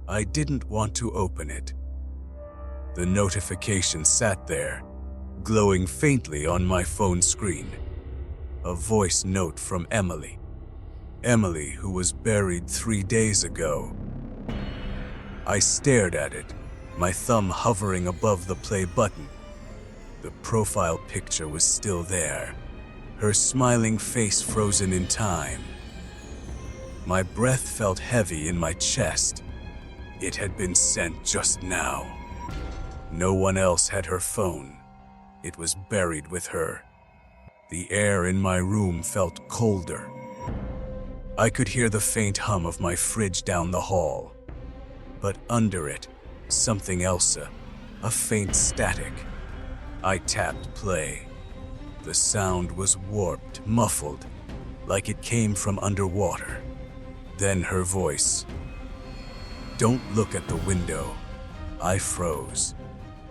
I didn't want to open it. The notification sat there, glowing faintly on my phone screen. A voice note from Emily. Emily, who was buried 3 days ago. I stared at it, my thumb hovering above the play button. The profile picture was still there, her smiling face frozen in time. My breath felt heavy in my chest. It had been sent just now. No one else had her phone. It was buried with her. The air in my room felt colder. I could hear the faint hum of my fridge down the hall. But under it, something else, a faint static. I tapped play. The sound was warped, muffled, like it came from underwater. Then her voice. "Don't look at the window." I froze.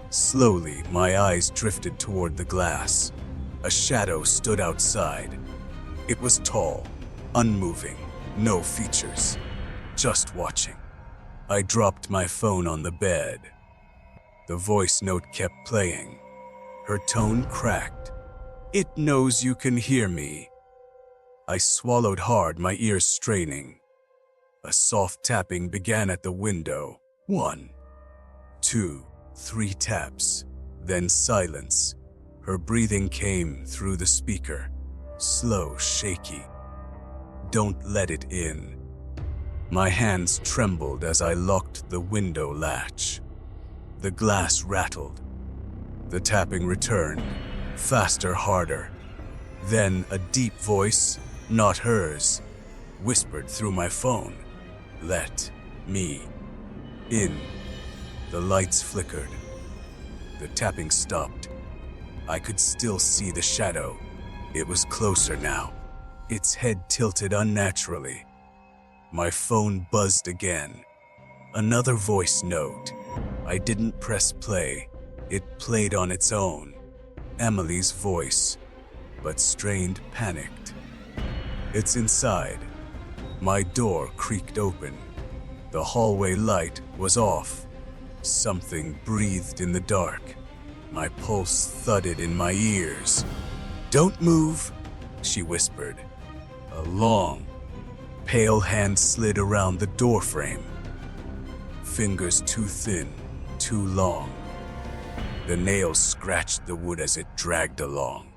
Slowly, my eyes drifted toward the glass. A shadow stood outside. It was tall, unmoving, no features, just watching. I dropped my phone on the bed. The voice note kept playing. Her tone cracked. "It knows you can hear me." I swallowed hard, my ears straining. A soft tapping began at the window. 1, 2, 3 taps, then silence. Her breathing came through the speaker, slow, shaky. "Don't let it in." My hands trembled as I locked the window latch. The glass rattled. The tapping returned, faster, harder. Then a deep voice, not hers, whispered through my phone, "Let me in." The lights flickered. The tapping stopped. I could still see the shadow. It was closer now, its head tilted unnaturally. My phone buzzed again. Another voice note. I didn't press play. It played on its own. Emily's voice, but strained, panicked. "It's inside." My door creaked open. The hallway light was off. Something breathed in the dark. My pulse thudded in my ears. "Don't move," she whispered. A long, pale hand slid around the doorframe. Fingers too thin, too long. The nails scratched the wood as it dragged along.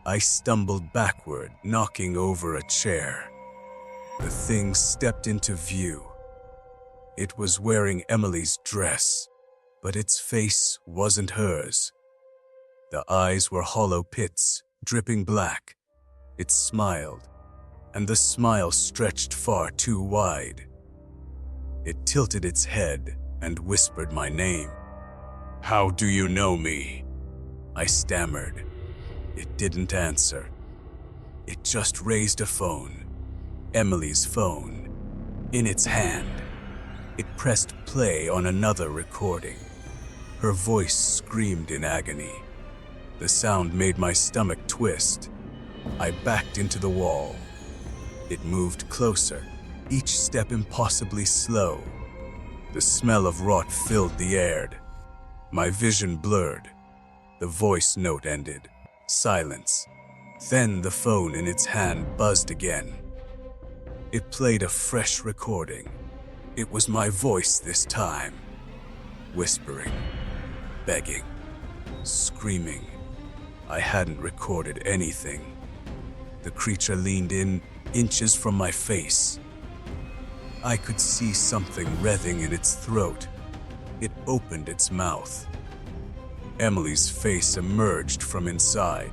I stumbled backward, knocking over a chair. The thing stepped into view. It was wearing Emily's dress, but its face wasn't hers. The eyes were hollow pits, dripping black. It smiled, and the smile stretched far too wide. It tilted its head and whispered my name. "How do you know me?" I stammered. It didn't answer. It just raised a phone, Emily's phone, in its hand. It pressed play on another recording. Her voice screamed in agony. The sound made my stomach twist. I backed into the wall. It moved closer, each step impossibly slow. The smell of rot filled the air. My vision blurred. The voice note ended. Silence. Then the phone in its hand buzzed again. It played a fresh recording. It was my voice this time. Whispering, begging, screaming. I hadn't recorded anything. The creature leaned in, inches from my face. I could see something writhing in its throat. It opened its mouth. Emily's face emerged from inside.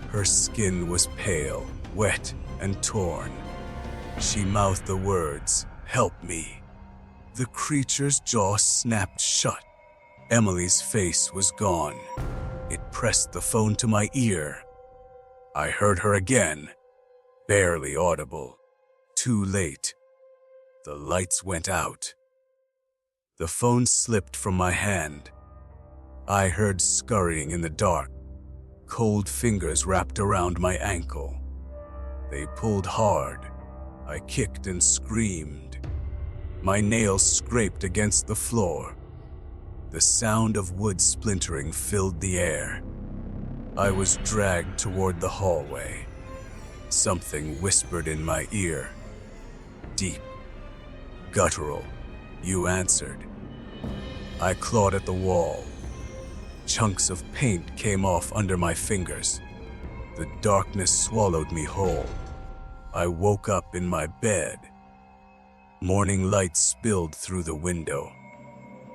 Her skin was pale, wet, and torn. She mouthed the words, "Help me." The creature's jaw snapped shut. Emily's face was gone. It pressed the phone to my ear. I heard her again, barely audible. Too late. The lights went out. The phone slipped from my hand. I heard scurrying in the dark. Cold fingers wrapped around my ankle. They pulled hard. I kicked and screamed. My nails scraped against the floor. The sound of wood splintering filled the air. I was dragged toward the hallway. Something whispered in my ear. Deep, guttural, you answered. I clawed at the wall. Chunks of paint came off under my fingers. The darkness swallowed me whole. I woke up in my bed. Morning light spilled through the window.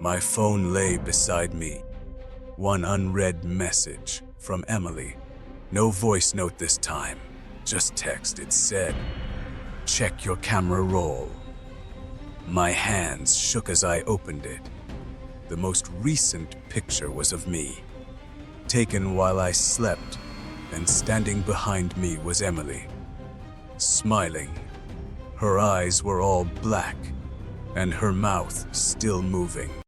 My phone lay beside me. One unread message from Emily. No voice note this time, just text. It said, "Check your camera roll." My hands shook as I opened it. The most recent picture was of me, taken while I slept, and standing behind me was Emily, smiling. Her eyes were all black, and her mouth still moving.